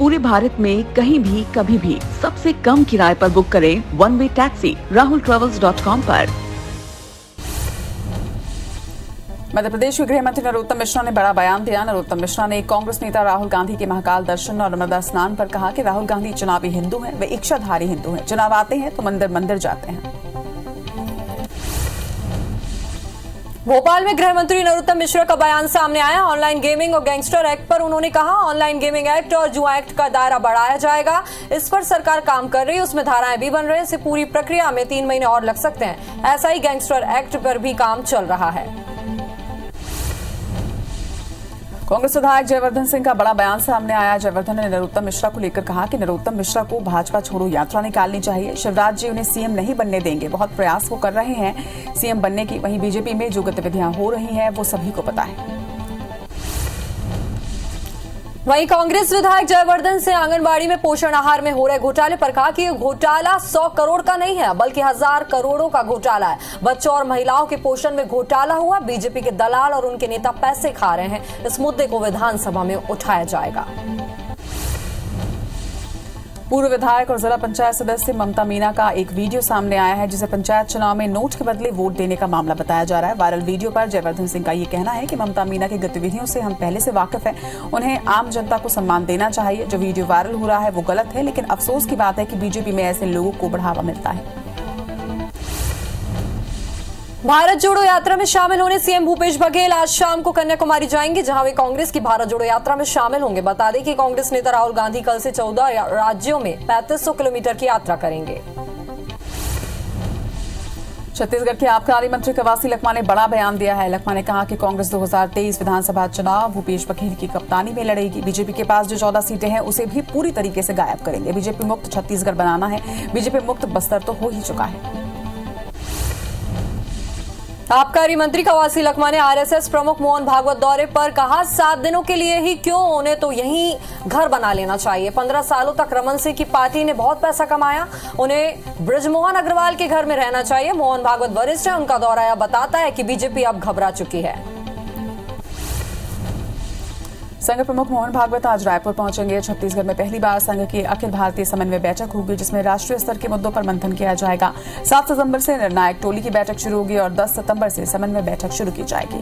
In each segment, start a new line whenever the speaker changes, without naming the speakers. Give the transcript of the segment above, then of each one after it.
पूरे भारत में कहीं भी कभी भी सबसे कम किराए पर बुक करें वन वे टैक्सी rahultravels.com पर।
मध्य प्रदेश के गृह मंत्री नरोत्तम मिश्रा ने बड़ा बयान दिया। नरोत्तम मिश्रा ने कांग्रेस नेता राहुल गांधी के महाकाल दर्शन और नर्मदा स्नान पर कहा कि राहुल गांधी चुनावी हिंदू हैं, वे इच्छाधारी हिंदू हैं। चुनाव आते हैं तो मंदिर मंदिर जाते हैं।
भोपाल में गृह मंत्री नरोत्तम मिश्रा का बयान सामने आया। ऑनलाइन गेमिंग और गैंगस्टर एक्ट पर उन्होंने कहा, ऑनलाइन गेमिंग एक्ट और जुआ एक्ट का दायरा बढ़ाया जाएगा। इस पर सरकार काम कर रही है, उसमें धाराएं भी बन रही है। इस पूरी प्रक्रिया में 3 महीने और लग सकते हैं। ऐसा ही गैंगस्टर एक्ट पर भी काम चल रहा है।
कांग्रेस विधायक जयवर्धन सिंह का बड़ा बयान सामने आया। जयवर्धन ने नरोत्तम मिश्रा को लेकर कहा कि नरोत्तम मिश्रा को भाजपा छोड़ो यात्रा निकालनी चाहिए। शिवराज जी उन्हें सीएम नहीं बनने देंगे। बहुत प्रयास वो कर रहे हैं सीएम बनने की। वहीं बीजेपी में जो गतिविधियां हो रही हैं वो सभी को पता है।
वहीं कांग्रेस विधायक जयवर्धन सिंह आंगनबाड़ी में पोषण आहार में हो रहे घोटाले पर कहा कि ये घोटाला 100 करोड़ का नहीं है, बल्कि 1000 करोड़ों का घोटाला है। बच्चों और महिलाओं के पोषण में घोटाला हुआ। बीजेपी के दलाल और उनके नेता पैसे खा रहे हैं। इस मुद्दे को विधानसभा में उठाया जाएगा।
पूर्व विधायक और जिला पंचायत सदस्य ममता मीना का एक वीडियो सामने आया है, जिसे पंचायत चुनाव में नोट के बदले वोट देने का मामला बताया जा रहा है। वायरल वीडियो पर जयवर्धन सिंह का ये कहना है कि ममता मीना की गतिविधियों से हम पहले से वाकिफ हैं। उन्हें आम जनता को सम्मान देना चाहिए। जो वीडियो वायरल हो रहा है वो गलत है, लेकिन अफसोस की बात है कि बीजेपी में ऐसे लोगों को बढ़ावा मिलता है।
भारत जोड़ो यात्रा में शामिल होने सीएम भूपेश बघेल आज शाम को कन्याकुमारी जाएंगे, जहां वे कांग्रेस की भारत जोड़ो यात्रा में शामिल होंगे। बता दें कि कांग्रेस नेता राहुल गांधी कल से 14 राज्यों में 3500 किलोमीटर की यात्रा करेंगे।
छत्तीसगढ़ के आबकारी मंत्री कवासी लखमा ने बड़ा बयान दिया है। लखमा ने कहा कि कांग्रेस 2023 विधानसभा चुनाव भूपेश बघेल की कप्तानी में लड़ेगी। बीजेपी के पास जो 14 सीटें हैं उसे भी पूरी तरीके से गायब करेंगे। बीजेपी मुक्त छत्तीसगढ़ बनाना है। बीजेपी मुक्त बस्तर तो हो ही चुका है।
आबकारी मंत्री कवासी लखमा ने आरएसएस प्रमुख मोहन भागवत दौरे पर कहा, 7 दिनों के लिए ही क्यों, उन्हें तो यहीं घर बना लेना चाहिए। 15 सालों तक रमन सिंह की पार्टी ने बहुत पैसा कमाया, उन्हें बृजमोहन अग्रवाल के घर में रहना चाहिए। मोहन भागवत वरिष्ठ है, उनका दौरा यह बताता है कि बीजेपी अब घबरा चुकी है।
संघ प्रमुख मोहन भागवत आज रायपुर पहुंचेंगे। छत्तीसगढ़ में पहली बार संघ की अखिल भारतीय समन्वय बैठक होगी, जिसमें राष्ट्रीय स्तर के मुद्दों पर मंथन किया जाएगा। 7 सितंबर से निर्णायक टोली की बैठक शुरू होगी और 10 सितंबर से समन्वय बैठक शुरू की जाएगी।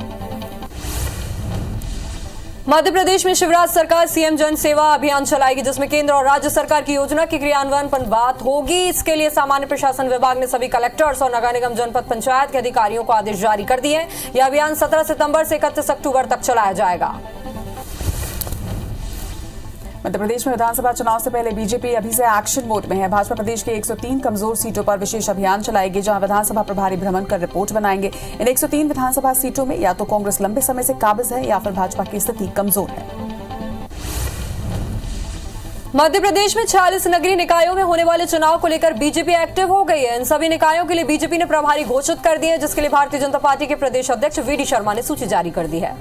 मध्य प्रदेश में शिवराज सरकार सीएम जन सेवा अभियान चलाएगी, जिसमें केंद्र और राज्य सरकार की योजना के क्रियान्वयन पर बात होगी। इसके लिए सामान्य प्रशासन विभाग ने सभी कलेक्टर्स और नगर निगम जनपद पंचायत के अधिकारियों को आदेश जारी कर दिए। यह अभियान 17 सितंबर से 31 अक्टूबर तक चलाया जाएगा।
मध्य प्रदेश में विधानसभा चुनाव से पहले बीजेपी अभी से एक्शन मोड में है। भाजपा प्रदेश के 103 कमजोर सीटों पर विशेष अभियान चलाएगी, जहां विधानसभा प्रभारी भ्रमण कर रिपोर्ट बनाएंगे। इन 103 विधानसभा सीटों में या तो कांग्रेस लंबे समय से काबिज है या फिर भाजपा की स्थिति कमजोर है।
मध्य प्रदेश में 46 नगरीय निकायों में होने वाले चुनाव को लेकर बीजेपी एक्टिव हो गई है। इन सभी निकायों के लिए बीजेपी ने प्रभारी घोषित कर दिए, जिसके लिए भारतीय जनता पार्टी के प्रदेश अध्यक्ष वीडी शर्मा ने सूची जारी कर दी है।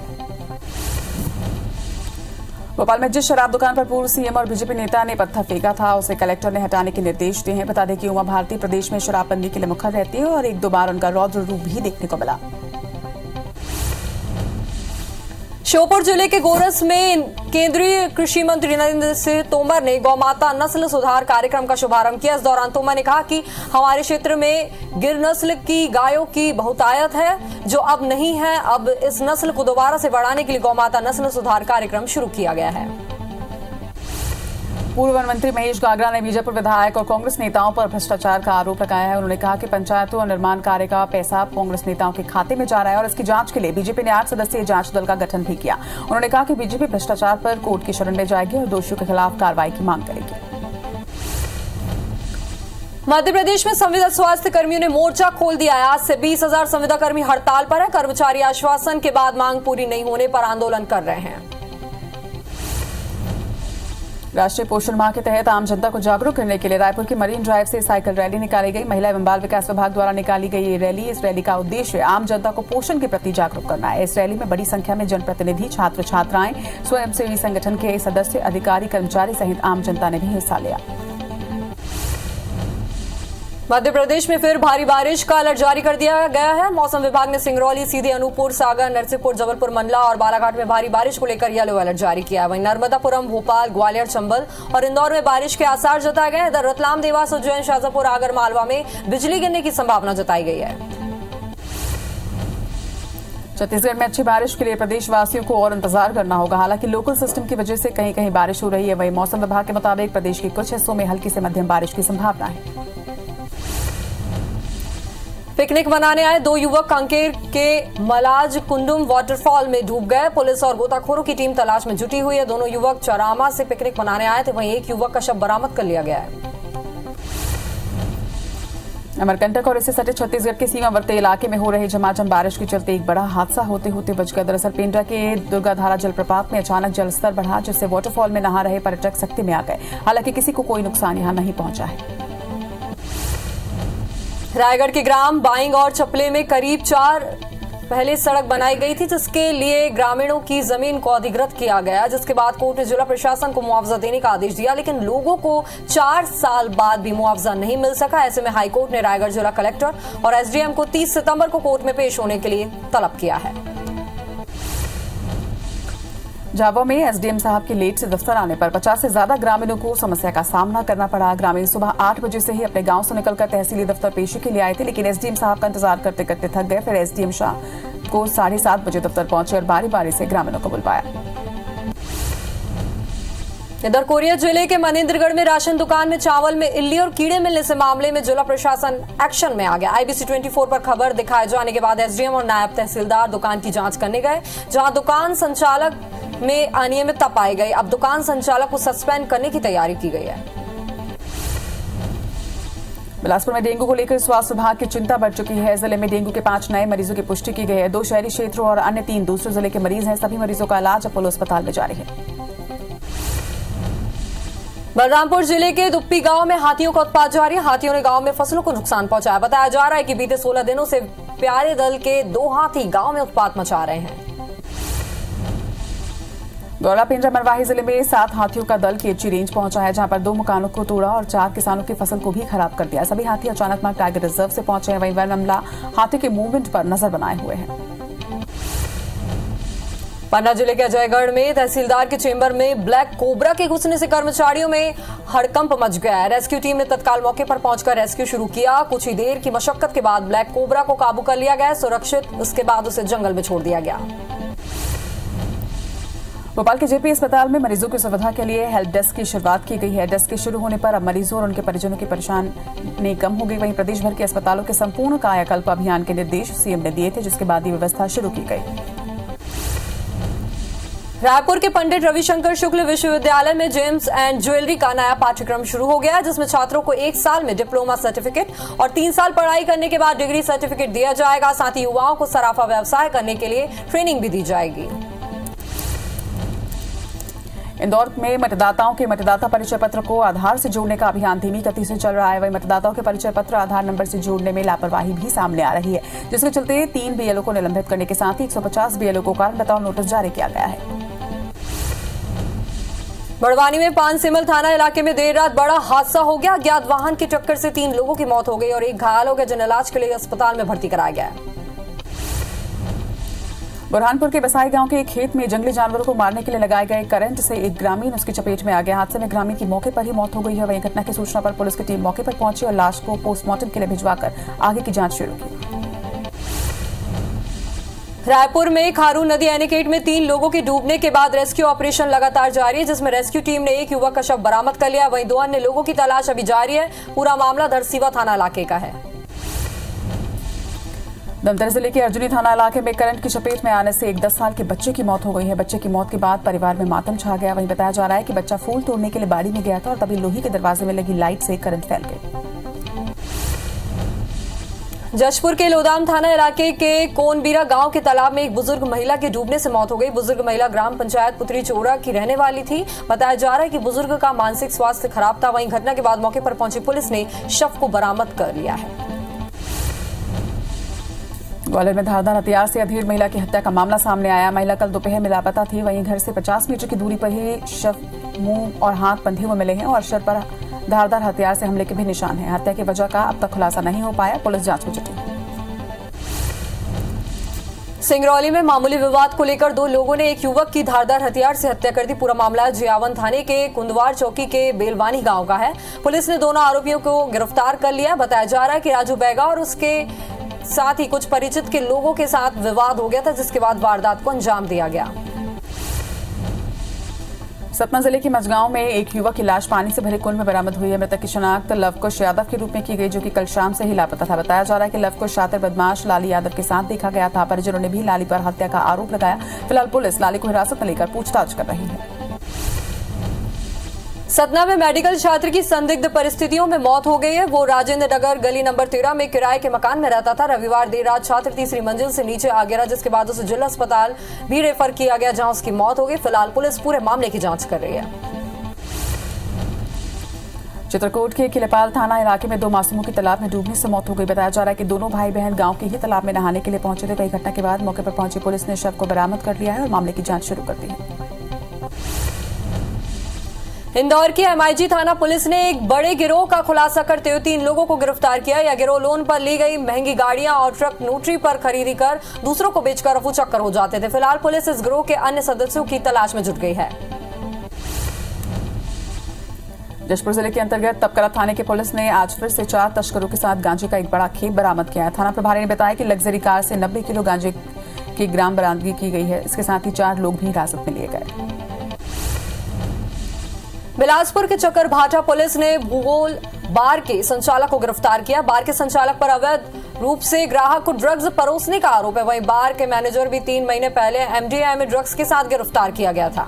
भोपाल में जिस शराब दुकान पर पूर्व सीएम और बीजेपी नेता ने पत्थर फेंका था, उसे कलेक्टर ने हटाने के निर्देश दिए हैं। बता दें कि उमा भारती प्रदेश में शराबबंदी के लिए मुखर रहती है और 1-2 बार उनका रौद्र रूप भी देखने को मिला।
श्योपुर जिले के गोरस में केंद्रीय कृषि मंत्री नरेंद्र सिंह तोमर ने गौमाता नस्ल सुधार कार्यक्रम का शुभारंभ किया। इस दौरान तोमर ने कहा कि हमारे क्षेत्र में गिर नस्ल की गायों की बहुतायत है, जो अब नहीं है। अब इस नस्ल को दोबारा से बढ़ाने के लिए गौमाता नस्ल सुधार कार्यक्रम शुरू किया गया है।
पूर्व वन मंत्री महेश गागरा ने बीजेपी विधायक और कांग्रेस नेताओं पर भ्रष्टाचार का आरोप लगाया है। उन्होंने कहा कि पंचायतों और निर्माण कार्य का पैसा कांग्रेस नेताओं के खाते में जा रहा है और इसकी जांच के लिए बीजेपी ने 8 सदस्यीय जांच दल का गठन भी किया। उन्होंने कहा कि बीजेपी भ्रष्टाचार पर कोर्ट की शरण में जाएगी और दोषियों के खिलाफ कार्रवाई की मांग करेगी।
मध्य प्रदेश में संविदा स्वास्थ्य कर्मियों ने मोर्चा खोल दिया है। आज से 20,000 संविदा कर्मी हड़ताल पर है। कर्मचारी आश्वासन के बाद मांग पूरी नहीं होने पर आंदोलन कर रहे हैं।
राष्ट्रीय पोषण माह के तहत आम जनता को जागरूक करने के लिए रायपुर की मरीन ड्राइव से साइकिल रैली निकाली गई। महिला एवं बाल विकास विभाग द्वारा निकाली गई ये रैली, इस रैली का उद्देश्य आम जनता को पोषण के प्रति जागरूक करना है। इस रैली में बड़ी संख्या में जनप्रतिनिधि, छात्र छात्राएं, स्वयंसेवी संगठन के सदस्य, अधिकारी, कर्मचारी सहित आम जनता ने भी हिस्सा लिया।
मध्य प्रदेश में फिर भारी बारिश का अलर्ट जारी कर दिया गया है। मौसम विभाग ने सिंगरौली, सीधी, अनूपपुर, सागर, नरसिंहपुर, जबलपुर, मंडला और बालाघाट में भारी बारिश को लेकर येलो अलर्ट जारी किया है। वहीं नर्मदापुरम, भोपाल, ग्वालियर, चंबल और इंदौर में बारिश के आसार जताए गए। इधर रतलाम, देवास, उज्जैन, शाजापुर, आगर मालवा में बिजली गिरने की संभावना जताई गई है।
छत्तीसगढ़ में अच्छी बारिश के लिए प्रदेशवासियों को और इंतजार करना होगा। हालांकि लोकल सिस्टम की वजह से कहीं कहीं बारिश हो रही है। वहीं मौसम विभाग के मुताबिक प्रदेश के कुछ हिस्सों में हल्की से मध्यम बारिश की संभावना है।
पिकनिक मनाने आए 2 युवक कांकेर के मलाज कुंडुम वाटरफॉल में डूब गए। पुलिस और गोताखोरों की टीम तलाश में जुटी हुई है। दोनों युवक चरामा से पिकनिक मनाने आए थे। वहीं एक युवक का शव बरामद कर लिया गया है।
अमरकंटक और इससे सटे छत्तीसगढ़ के सीमावर्ती इलाके में हो रही झमाझम बारिश के चलते एक बड़ा हादसा होते होते बच गया। दरअसल पेंड्रा के दुर्गाधारा जलप्रपात में अचानक जलस्तर बढ़ा, जिससे वाटरफॉल में नहा रहे पर्यटक सख्ती में आ गए। हालांकि किसी को कोई नुकसान यहां नहीं पहुंचा है।
रायगढ़ के ग्राम बाइंग और चपले में करीब 4 पहले सड़क बनाई गई थी, जिसके लिए ग्रामीणों की जमीन को अधिग्रहित किया गया, जिसके बाद कोर्ट ने जिला प्रशासन को मुआवजा देने का आदेश दिया। लेकिन लोगों को 4 साल बाद भी मुआवजा नहीं मिल सका। ऐसे में हाईकोर्ट ने रायगढ़ जिला कलेक्टर और एसडीएम को 30 सितंबर को कोर्ट में पेश होने के लिए तलब किया है।
झाबुआ में एसडीएम साहब के लेट से दफ्तर आने पर 50 से ज्यादा ग्रामीणों को समस्या का सामना करना पड़ा। ग्रामीण सुबह 8 बजे से ही अपने गांव से निकलकर तहसीली दफ्तर पेशी के लिए आए थे, लेकिन एसडीएम साहब का इंतजार करते करते थक गए। फिर एसडीएम शाह को 7:30 बजे दफ्तर पहुंचे और बारी बारी से ग्रामीणों को बुलवाया।
इधर कोरिया जिले के मनेन्द्रगढ़ में राशन दुकान में चावल में इल्ली और कीड़े मिलने से मामले में जिला प्रशासन एक्शन में आ गया। IBC 24 पर खबर दिखाए जाने के बाद एसडीएम और नायब तहसीलदार दुकान की जांच करने गए, जहां दुकान संचालक में अनियमितता पाई गई। अब दुकान संचालक को सस्पेंड करने की तैयारी की गई है।
बिलासपुर में डेंगू को लेकर स्वास्थ्य विभाग की चिंता बढ़ चुकी है। जिले में डेंगू के 5 नए मरीजों की पुष्टि की गई है। 2 शहरी क्षेत्रों और अन्य 3 दूसरे जिले के मरीज हैं। सभी मरीजों का इलाज अपोलो अस्पताल में जारी है।
बलरामपुर जिले के दुप्पी गांव में हाथियों का उत्पात जारी है। हाथियों ने गांव में फसलों को नुकसान पहुंचाया। बताया जा रहा है कि बीते 16 दिनों से प्यारे दल के 2 हाथी गांव में उत्पात मचा रहे हैं।
गौड़ा पेंड्रा मरवाही जिले में 7 हाथियों का दल केची रेंज पहुंचा है, जहां पर 2 मकानों को तोड़ा और 4 किसानों की फसल को भी खराब कर दिया। सभी हाथी अचानकमार टाइगर रिजर्व से पहुंचे हैं। वहीं वन अमला हाथी के मूवमेंट पर नजर बनाए हुए हैं।
पन्ना जिले के अजयगढ़ में तहसीलदार के चेंबर में ब्लैक कोबरा के घुसने से कर्मचारियों में हड़कंप मच गया है। रेस्क्यू टीम ने तत्काल मौके पर पहुंचकर रेस्क्यू शुरू किया। कुछ ही देर की मशक्कत के बाद ब्लैक कोबरा को काबू कर लिया गया, सुरक्षित। उसके बाद उसे जंगल में छोड़ दिया गया।
भोपाल के जेपी अस्पताल में मरीजों की सुविधा के लिए हेल्प डेस्क की शुरुआत की गई है। डेस्क के शुरू होने पर अब मरीजों और उनके परिजनों की परेशानी कम हो गई। वहीं प्रदेश भर के अस्पतालों के संपूर्ण कायाकल्प अभियान के निर्देश सीएम ने दिए थे, जिसके बाद ये व्यवस्था शुरू की गई।
रायपुर के पंडित रविशंकर शुक्ल विश्वविद्यालय में जेम्स एंड ज्वेलरी का नया पाठ्यक्रम शुरू हो गया है, जिसमें छात्रों को 1 साल में डिप्लोमा सर्टिफिकेट और 3 साल पढ़ाई करने के बाद डिग्री सर्टिफिकेट दिया जाएगा। साथ ही युवाओं को सराफा व्यवसाय करने के लिए ट्रेनिंग भी दी जाएगी।
इंदौर में मतदाताओं के मतदाता परिचय पत्र को आधार से जोड़ने का अभियान धीमी गति से चल रहा है। वहीं मतदाताओं के परिचय पत्र आधार नंबर से जोड़ने में लापरवाही भी सामने आ रही है, जिसके चलते 3 बीएलओ को निलंबित करने के साथ ही 150 बीएलओ को कारण बताओ नोटिस जारी किया गया है।
बड़वानी में पानसिमल थाना इलाके में देर रात बड़ा हादसा हो गया। अज्ञात वाहन की टक्कर से 3 लोगों की मौत हो गई और 1 घायल हो गया, जिन्हें इलाज के लिए अस्पताल में भर्ती कराया गया है।
बुरहानपुर के बसाई गांव के एक खेत में जंगली जानवरों को मारने के लिए लगाए गए करंट से एक ग्रामीण उसकी चपेट में आ गया। हादसे में ग्रामीण की मौके पर ही मौत हो गई है। वहीं घटना की सूचना पर पुलिस की टीम मौके पर पहुंची और लाश को पोस्टमार्टम के लिए भिजवाकर आगे की जांच शुरू की।
रायपुर में खारू नदी एनीकेट में 3 लोगों के डूबने के बाद रेस्क्यू ऑपरेशन लगातार जारी है, जिसमें रेस्क्यू टीम ने 1 युवक का शव बरामद कर लिया। वहीं 2 अन्य लोगों की तलाश अभी जारी है। पूरा मामला धरसीवा थाना इलाके का है।
धमतरी जिले के अर्जुनी थाना इलाके में करंट की चपेट में आने से एक 10 साल के बच्चे की मौत हो गई है। बच्चे की मौत के बाद परिवार में मातम छा गया। वहीं बताया जा रहा है कि बच्चा फूल तोड़ने के लिए बाड़ी में गया था और तभी लोहे के दरवाजे में लगी लाइट से करंट फैल गई।
जशपुर के लोदाम थाना इलाके के कोनबीरा गांव के तालाब में एक बुजुर्ग महिला की डूबने से मौत हो गई। बुजुर्ग महिला ग्राम पंचायत पुत्री चोरा की रहने वाली थी। बताया जा रहा है कि बुजुर्ग का मानसिक स्वास्थ्य खराब था। वहीं घटना के बाद मौके पर पहुंची पुलिस ने शव को बरामद कर लिया है।
ग्वालियर में धारदार हथियार से अधेड़ महिला की हत्या का मामला सामने आया। महिला कल दोपहर में लापता थी। वहीं घर से 50 मीटर की दूरी पर ही शव मुंह और हाथ बंधे हुए मिले हैं और शव पर धारदार हथियार से हमले के भी निशान हैं। हत्या की वजह का अब तक खुलासा नहीं हो पाया, पुलिस जांच में जुटी है।
सिंगरौली में मामूली विवाद को लेकर दो लोगों ने एक युवक की धारदार हथियार से हत्या कर दी। पूरा मामला जियावन थाने के कुंदवार चौकी के बेलवानी गांव का है। पुलिस ने दोनों आरोपियों को गिरफ्तार कर लिया। बताया जा रहा है कि राजू बैगा और उसके साथ ही कुछ परिचित के लोगों के साथ विवाद हो गया था, जिसके बाद वारदात को अंजाम दिया गया।
सतना जिले के मझगांव में एक युवक की लाश पानी से भरे कुंड में बरामद हुई है। मृतक की शिनाख्त लवकुश यादव के रूप में की गई, जो कि कल शाम से ही लापता था। बताया जा रहा है कि लवकुश शातिर बदमाश लाली यादव के साथ देखा गया था। परिजनों ने भी लाली पर हत्या का आरोप लगाया। फिलहाल पुलिस लाली को हिरासत में लेकर पूछताछ कर रही है।
सतना में मेडिकल छात्र की संदिग्ध परिस्थितियों में मौत हो गई है। वो राजेंद्र नगर गली नंबर 13 में किराए के मकान में रहता था। रविवार देर रात छात्र तीसरी मंजिल से नीचे आ गिरा, जिसके बाद उसे जिला अस्पताल भी रेफर किया गया, जहां उसकी मौत हो गई। फिलहाल पुलिस पूरे मामले की जांच कर रही है।
चित्रकूट के किलेपाल थाना इलाके में दो मासूमों की तालाब में डूबने से मौत हो गई। बताया जा रहा है कि दोनों भाई बहन गांव के ही तालाब में नहाने के लिए पहुंचे थे। वही घटना के बाद मौके पर पहुंची पुलिस ने शव को बरामद कर लिया है और मामले की जांच शुरू कर दी है।
इंदौर की एमआईजी थाना पुलिस ने एक बड़े गिरोह का खुलासा करते हुए 3 लोगों को गिरफ्तार किया। यह गिरोह लोन पर ली गई महंगी गाड़ियां और ट्रक नोटरी पर खरीदी कर दूसरों को बेचकर रफू चक्कर हो जाते थे। फिलहाल पुलिस इस गिरोह के अन्य सदस्यों की तलाश में जुट गई है।
जशपुर जिले के अंतर्गत तपकरा थाने की पुलिस ने आज फिर से 4 तस्करों के साथ गांजे का एक बड़ा खेप बरामद किया है। थाना प्रभारी ने बताया कि लग्जरी कार से 90 किलो गांजे की ग्राम बरामदगी की गई है। इसके साथ ही 4 लोग भी हिरासत में लिए गए।
बिलासपुर के चक्करभाटा पुलिस ने भूगोल बार के संचालक को गिरफ्तार किया। बार के संचालक पर अवैध रूप से ग्राहक को ड्रग्स परोसने का आरोप है। वहीं बार के मैनेजर भी 3 महीने पहले एमडीएमए में ड्रग्स के साथ गिरफ्तार किया गया था।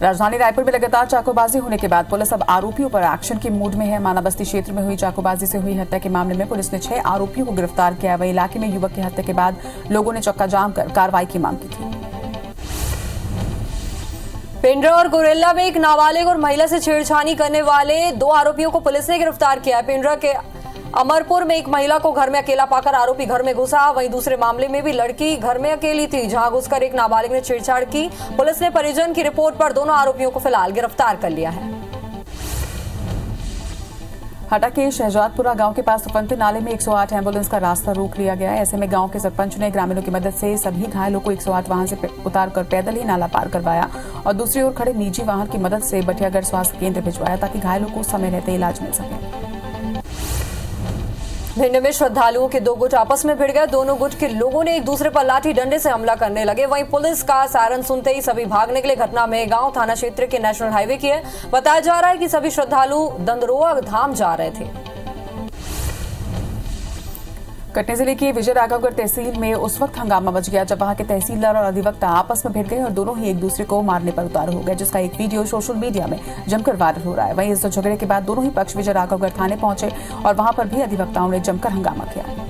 राजधानी रायपुर में लगातार चाकूबाजी होने के बाद पुलिस अब आरोपियों पर एक्शन के मूड में है। मानाबस्ती क्षेत्र में हुई चाकूबाजी से हुई हत्या के मामले में पुलिस ने 6 आरोपियों को गिरफ्तार किया। वहीं इलाके में युवक की हत्या के बाद लोगों ने चक्का जाम कर कार्रवाई की मांग की थी।
पिंडरा और गोरेला में एक नाबालिग और महिला से छेड़छाड़ी करने वाले 2 आरोपियों को पुलिस ने गिरफ्तार किया है। पिंडरा के अमरपुर में एक महिला को घर में अकेला पाकर आरोपी घर में घुसा। वहीं दूसरे मामले में भी लड़की घर में अकेली थी, जहां घुसकर एक नाबालिग ने छेड़छाड़ की। पुलिस ने परिजन की रिपोर्ट पर दोनों आरोपियों को फिलहाल गिरफ्तार कर लिया है।
हटा के शहजादपुरा गांव के पास सुफंती नाले में 108 एम्बुलेंस का रास्ता रोक लिया गया है। ऐसे में गांव के सरपंच ने ग्रामीणों की मदद से सभी घायलों को 108 वाहन से उतारकर पैदल ही नाला पार करवाया और दूसरी ओर खड़े निजी वाहन की मदद से बटियागढ़ स्वास्थ्य केंद्र भिजवाया, ताकि घायलों को समय रहते इलाज मिल सके।
भिंड में श्रद्धालुओं के 2 गुट आपस में भिड़ गए। दोनों गुट के लोगों ने एक दूसरे पर लाठी डंडे से हमला करने लगे। वहीं पुलिस का सायरन सुनते ही सभी भागने के लिए घटना में गांव थाना क्षेत्र के नेशनल हाईवे की है। बताया जा रहा है कि सभी श्रद्धालु दंदरोआ धाम जा रहे थे।
कटनी जिले की विजय राघवगढ़ तहसील में उस वक्त हंगामा मच गया जब वहां के तहसीलदार और अधिवक्ता आपस में भिड़ गए और दोनों ही एक दूसरे को मारने पर उतारू हो गए, जिसका एक वीडियो सोशल मीडिया में जमकर वायरल हो रहा है। वहीं इस झगड़े के बाद दोनों ही पक्ष विजय राघवगढ़ थाने पहुंचे और वहां पर भी अधिवक्ताओं ने जमकर हंगामा किया।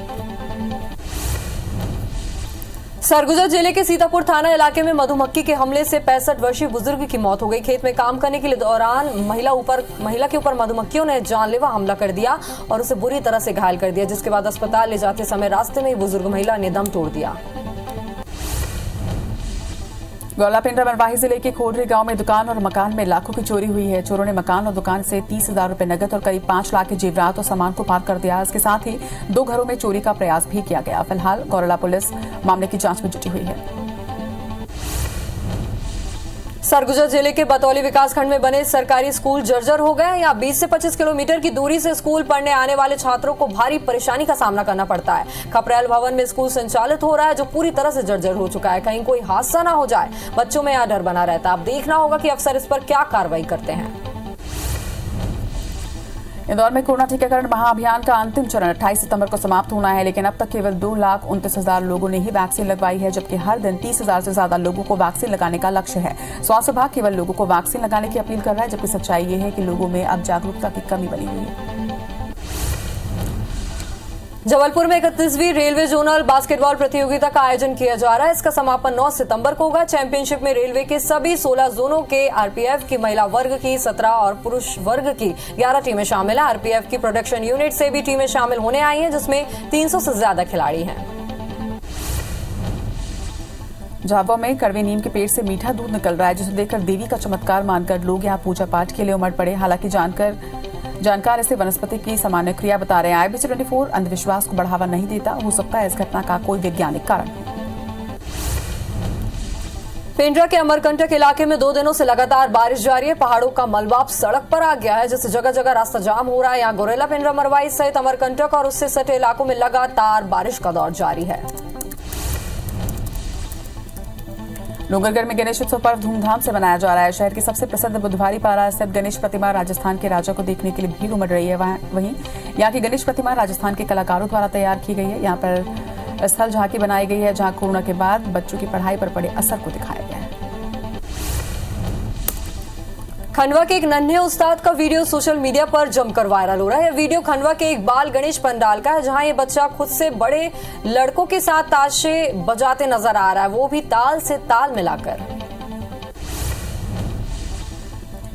सरगुजा जिले के सीतापुर थाना इलाके में मधुमक्खी के हमले से 65 वर्षीय बुजुर्ग की मौत हो गई। खेत में काम करने के दौरान महिला के ऊपर मधुमक्खियों ने जानलेवा हमला कर दिया और उसे बुरी तरह से घायल कर दिया, जिसके बाद अस्पताल ले जाते समय रास्ते में ही बुजुर्ग महिला ने दम तोड़ दिया।
गौलापिंडा बनवाही जिले के खोडरी गांव में दुकान और मकान में लाखों की चोरी हुई है। चोरों ने मकान और दुकान से 30,000 रुपए नकद और करीब 5 लाख के जेवरात और सामान को पार कर दिया। इसके साथ ही 2 घरों में चोरी का प्रयास भी किया गया। फिलहाल गौरला पुलिस मामले की जांच में जुटी हुई है।
सरगुजा जिले के बतौली विकासखंड में बने सरकारी स्कूल जर्जर हो गए। यहाँ 20 से 25 किलोमीटर की दूरी से स्कूल पढ़ने आने वाले छात्रों को भारी परेशानी का सामना करना पड़ता है। खपरेल भवन में स्कूल संचालित हो रहा है, जो पूरी तरह से जर्जर हो चुका है। कहीं कोई हादसा ना हो जाए, बच्चों में यह डर बना रहता है। अब देखना होगा कि अफसर इस पर क्या कार्रवाई करते हैं।
इंदौर में कोरोना टीकाकरण महाअभियान का अंतिम चरण 28 सितंबर को समाप्त होना है, लेकिन अब तक केवल 2,29,000 लोगों ने ही वैक्सीन लगवाई है, जबकि हर दिन 30,000 से ज्यादा लोगों को वैक्सीन लगाने का लक्ष्य है। स्वास्थ्य विभाग केवल लोगों को वैक्सीन लगाने की अपील कर रहा है, जबकि सच्चाई ये है कि लोगों में अब जागरूकता की कमी बनी हुई है।
जबलपुर में 31वीं रेलवे जोनल बास्केटबॉल प्रतियोगिता का आयोजन किया जा रहा है। इसका समापन 9 सितंबर को होगा। चैंपियनशिप में रेलवे के सभी 16 जोनों के आरपीएफ की महिला वर्ग की 17 और पुरुष वर्ग की 11 टीमें शामिल हैं। आरपीएफ की प्रोडक्शन यूनिट से भी टीमें शामिल होने आई हैं, जिसमें 300 से ज्यादा खिलाड़ी हैं।
झाबुआ में कड़वे नीम के पेड़ से मीठा दूध निकल रहा है, जिसे देखकर देवी का चमत्कार मानकर लोग यहां पूजा पाठ के लिए उमड़ पड़े। हालांकि जानकार इसे वनस्पति की सामान्य क्रिया बता रहे हैं। IBC 24 अंधविश्वास को बढ़ावा नहीं देता। हो सकता है इस घटना का कोई वैज्ञानिक कारण हो।
पेंड्रा के अमरकंटक इलाके में 2 दिनों से लगातार बारिश जारी है। पहाड़ों का मलबा अब सड़क पर आ गया है, जिससे जगह जगह रास्ता जाम हो रहा है। यहाँ गोरेला, पेंड्रा, मरवाई सहित अमरकंटक और उससे सटे इलाकों में लगातार बारिश का दौर जारी है।
डूंगरगढ़ में गणेश उत्सव पर्व धूमधाम से मनाया जा रहा है। शहर की सबसे प्रसिद्ध बुधवारी पारा स्थित गणेश प्रतिमा राजस्थान के राजा को देखने के लिए भीड़ उमड़ रही है। वहीं यहाँ की गणेश प्रतिमा राजस्थान के कलाकारों द्वारा तैयार की गई है। यहाँ पर स्थल झांकी बनाई गई है, जहाँ कोरोना के बाद बच्चों की पढ़ाई पर पड़े असर को दिखाया गया है।
खंडवा के एक नन्हे उस्ताद का वीडियो सोशल मीडिया पर जमकर वायरल हो रहा है। यह वीडियो खंडवा के एक बाल गणेश पंडाल का है, जहां ये बच्चा खुद से बड़े लड़कों के साथ ताशे बजाते नजर आ रहा है, वो भी ताल से ताल मिलाकर।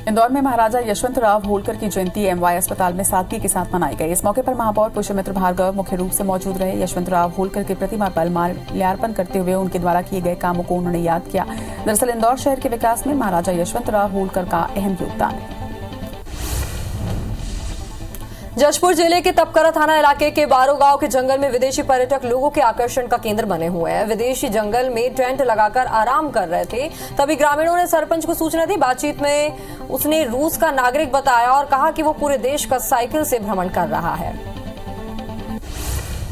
इंदौर में महाराजा यशवंतराव होलकर की जयंती MY अस्पताल में सादगी के साथ मनाई गई। इस मौके पर महापौर पुष्यमित्र भार्गव मुख्य रूप से मौजूद रहे। यशवंतराव होलकर की प्रतिमा पर माल्यार्पण करते हुए उनके द्वारा किए गए कामों को उन्होंने याद किया। दरअसल इंदौर शहर के विकास में महाराजा यशवंतराव होलकर का अहम योगदान है।
जशपुर जिले के तपकरा थाना इलाके के बारो गांव के जंगल में विदेशी पर्यटक लोगों के आकर्षण का केंद्र बने हुए हैं। विदेशी जंगल में टेंट लगाकर आराम कर रहे थे, तभी ग्रामीणों ने सरपंच को सूचना दी। बातचीत में उसने रूस का नागरिक बताया और कहा कि वो पूरे देश का साइकिल से भ्रमण कर रहा है।